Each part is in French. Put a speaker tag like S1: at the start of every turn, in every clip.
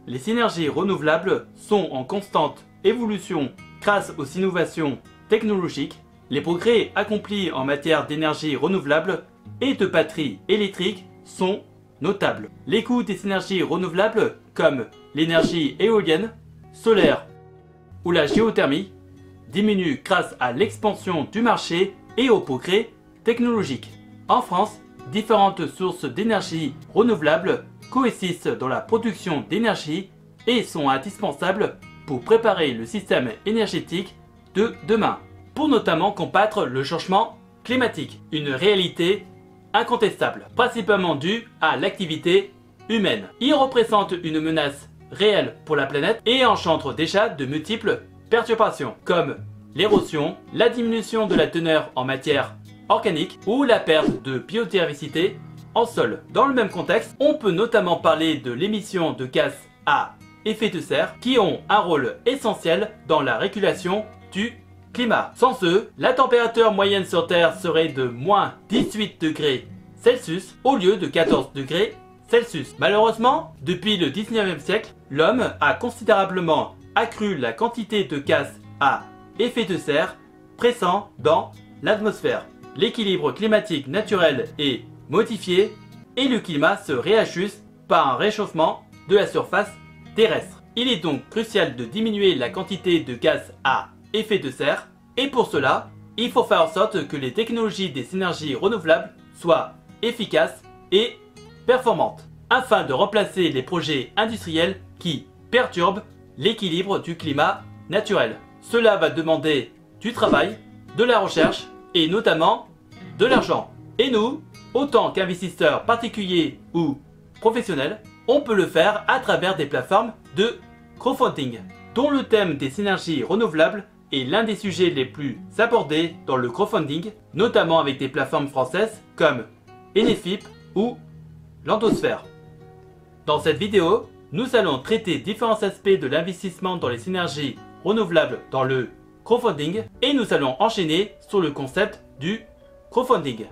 S1: Les énergies renouvelables sont en constante évolution grâce aux innovations technologiques. Les progrès accomplis en matière d'énergie renouvelable et de batteries électriques sont notables. Les coûts des énergies renouvelables comme l'énergie éolienne, solaire ou la géothermie diminuent grâce à l'expansion du marché et aux progrès technologiques. En France, différentes sources d'énergie renouvelable coexistent dans la production d'énergie et sont indispensables pour préparer le système énergétique de demain, pour notamment combattre le changement climatique, une réalité incontestable, principalement due à l'activité humaine. Il représente une menace réelle pour la planète et engendre déjà de multiples perturbations, comme l'érosion, la diminution de la teneur en matière organique ou la perte de biodiversité en sol. Dans le même contexte, on peut notamment parler de l'émission de gaz à effet de serre qui ont un rôle essentiel dans la régulation du climat. Sans eux, la température moyenne sur Terre serait de moins 18 degrés Celsius au lieu de 14 degrés Celsius. Malheureusement, depuis le 19e siècle, l'homme a considérablement accru la quantité de gaz à effet de serre présent dans l'atmosphère. L'équilibre climatique naturel est modifié et le climat se réajuste par un réchauffement de la surface terrestre. Il est donc crucial de diminuer la quantité de gaz à effet de serre et pour cela, il faut faire en sorte que les technologies des énergies renouvelables soient efficaces et performantes afin de remplacer les projets industriels qui perturbent l'équilibre du climat naturel. Cela va demander du travail, de la recherche et notamment de l'argent. Et nous, autant qu'investisseurs particuliers ou professionnels, on peut le faire à travers des plateformes de crowdfunding, dont le thème des énergies renouvelables est l'un des sujets les plus abordés dans le crowdfunding, notamment avec des plateformes françaises comme Enefip ou Landosphère. Dans cette vidéo, nous allons traiter différents aspects de l'investissement dans les énergies renouvelables dans le crowdfunding et nous allons enchaîner sur le concept du crowdfunding.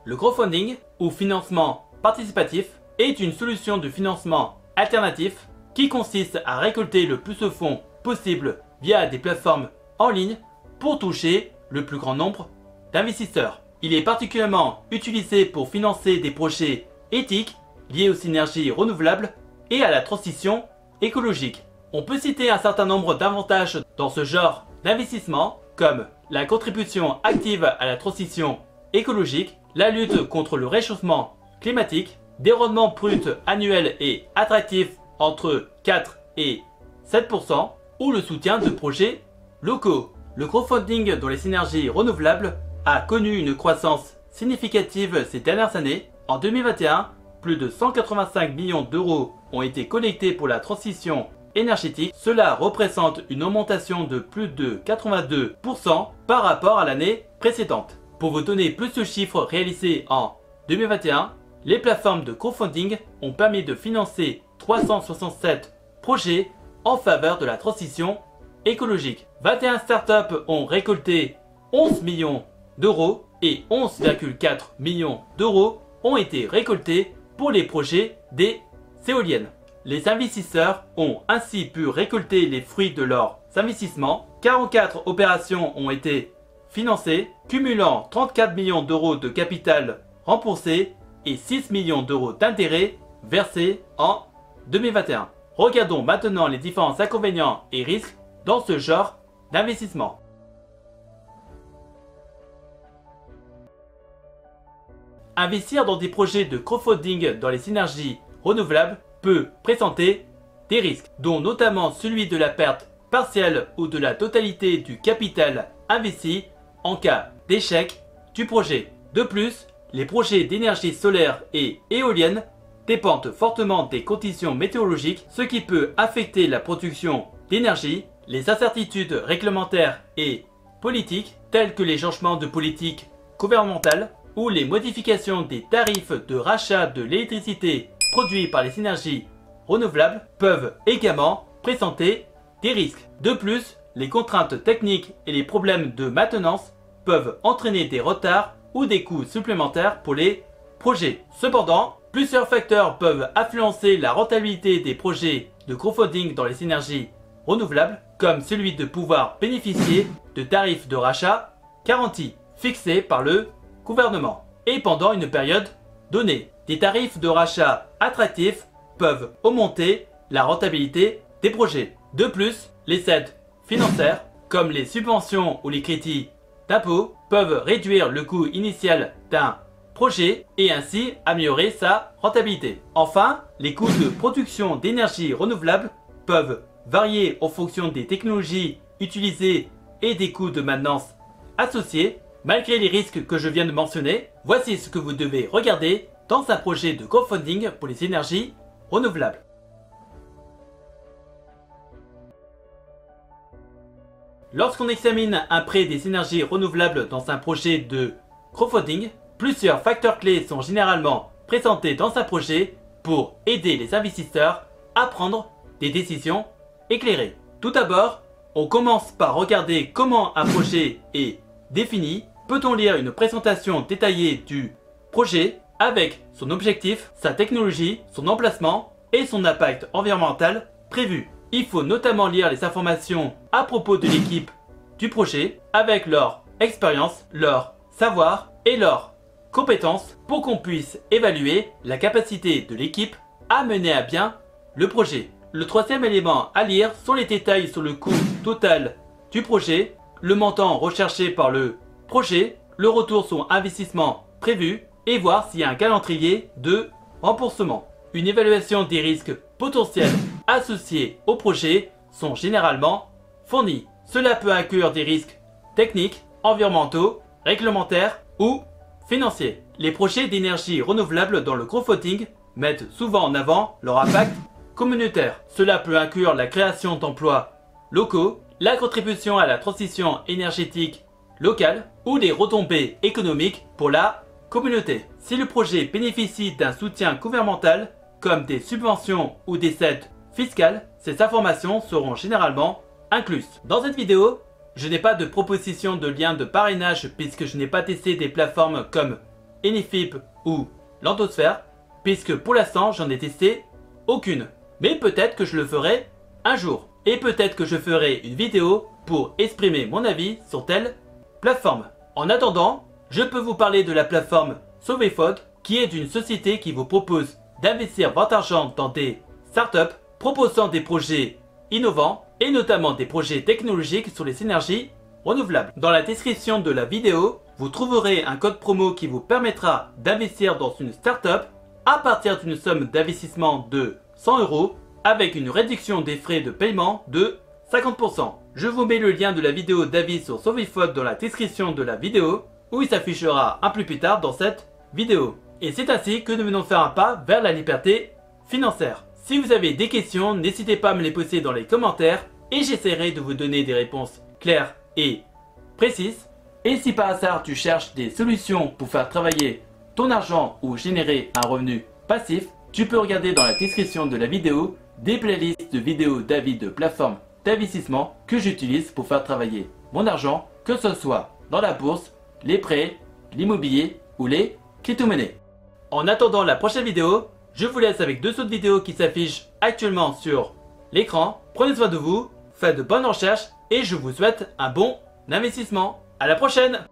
S1: Le crowdfunding, ou financement participatif, est une solution de financement alternatif qui consiste à récolter le plus de fonds possible via des plateformes en ligne pour toucher le plus grand nombre d'investisseurs. Il est particulièrement utilisé pour financer des projets éthiques liés aux énergies renouvelables et à la transition écologique. On peut citer un certain nombre d'avantages dans ce genre d'investissement comme la contribution active à la transition écologique, la lutte contre le réchauffement climatique, des rendements bruts annuels et attractifs entre 4 et 7% ou le soutien de projets locaux. Le crowdfunding dans les énergies renouvelables a connu une croissance significative ces dernières années. En 2021, plus de 185 millions d'euros ont été collectés pour la transition énergétique. Cela représente une augmentation de plus de 82% par rapport à l'année précédente. Pour vous donner plus de chiffres réalisés en 2021, les plateformes de crowdfunding ont permis de financer 367 projets en faveur de la transition écologique. 21 startups ont récolté 11 millions d'euros et 11,4 millions d'euros ont été récoltés pour les projets des éoliennes. Les investisseurs ont ainsi pu récolter les fruits de leurs investissements. 44 opérations ont été financées, cumulant 34 millions d'euros de capital remboursé et 6 millions d'euros d'intérêts versés en 2021. Regardons maintenant les différents inconvénients et risques dans ce genre d'investissement. Investir dans des projets de crowdfunding dans les énergies renouvelables peut présenter des risques, dont notamment celui de la perte partielle ou de la totalité du capital investi en cas d'échec du projet. De plus, les projets d'énergie solaire et éolienne dépendent fortement des conditions météorologiques, ce qui peut affecter la production d'énergie. Les incertitudes réglementaires et politiques, telles que les changements de politique gouvernementale ou les modifications des tarifs de rachat de l'électricité produite par les énergies renouvelables, peuvent également présenter des risques. De plus, les contraintes techniques et les problèmes de maintenance peuvent entraîner des retards ou des coûts supplémentaires pour les projets. Cependant, plusieurs facteurs peuvent influencer la rentabilité des projets de crowdfunding dans les énergies renouvelables, comme celui de pouvoir bénéficier de tarifs de rachat garantis fixés par le gouvernement et pendant une période donnée. Des tarifs de rachat attractifs peuvent augmenter la rentabilité des projets. De plus, les aides financières, comme les subventions ou les crédits d'impôt, peuvent réduire le coût initial d'un projet et ainsi améliorer sa rentabilité. Enfin, les coûts de production d'énergie renouvelable peuvent varier en fonction des technologies utilisées et des coûts de maintenance associés. Malgré les risques que je viens de mentionner, voici ce que vous devez regarder dans un projet de crowdfunding pour les énergies renouvelables. Lorsqu'on examine un prêt des énergies renouvelables dans un projet de crowdfunding, plusieurs facteurs clés sont généralement présentés dans un projet pour aider les investisseurs à prendre des décisions éclairées. Tout d'abord, on commence par regarder comment un projet est défini. Peut-on lire une présentation détaillée du projet avec son objectif, sa technologie, son emplacement et son impact environnemental prévu? Il faut notamment lire les informations à propos de l'équipe du projet avec leur expérience, leur savoir et leurs compétences pour qu'on puisse évaluer la capacité de l'équipe à mener à bien le projet. Le troisième élément à lire sont les détails sur le coût total du projet, le montant recherché par le projet, le retour sur investissement prévu et voir s'il y a un calendrier de remboursement. Une évaluation des risques potentiels associés au projet sont généralement fournis. Cela peut inclure des risques techniques, environnementaux, réglementaires ou financiers. Les projets d'énergie renouvelable dans le crowdfunding mettent souvent en avant leur impact communautaire. Cela peut inclure la création d'emplois locaux, la contribution à la transition énergétique locale ou les retombées économiques pour la communauté. Si le projet bénéficie d'un soutien gouvernemental, comme des subventions ou des aides fiscales, ces informations seront généralement incluses. Dans cette vidéo, je n'ai pas de proposition de lien de parrainage puisque je n'ai pas testé des plateformes comme Anyfip ou Landosphère, puisque pour l'instant j'en ai testé aucune. Mais peut-être que je le ferai un jour. Et peut-être que je ferai une vidéo pour exprimer mon avis sur telle plateforme. En attendant, je peux vous parler de la plateforme Sauveifod, qui est une société qui vous propose d'investir votre argent dans des startups proposant des projets innovants et notamment des projets technologiques sur les énergies renouvelables. Dans la description de la vidéo, vous trouverez un code promo qui vous permettra d'investir dans une startup à partir d'une somme d'investissement de 100 € avec une réduction des frais de paiement de 50%. Je vous mets le lien de la vidéo d'avis sur Sauveifod dans la description de la vidéo où il s'affichera un peu plus tard dans cette vidéo. Et c'est ainsi que nous venons faire un pas vers la liberté financière. Si vous avez des questions, n'hésitez pas à me les poser dans les commentaires et j'essaierai de vous donner des réponses claires et précises. Et si par hasard tu cherches des solutions pour faire travailler ton argent ou générer un revenu passif, tu peux regarder dans la description de la vidéo des playlists de vidéos d'avis de plateformes d'investissement que j'utilise pour faire travailler mon argent, que ce soit dans la bourse, les prêts, l'immobilier ou les crypto-monnaies. En attendant la prochaine vidéo, je vous laisse avec deux autres vidéos qui s'affichent actuellement sur l'écran. Prenez soin de vous, faites de bonnes recherches et je vous souhaite un bon investissement. À la prochaine!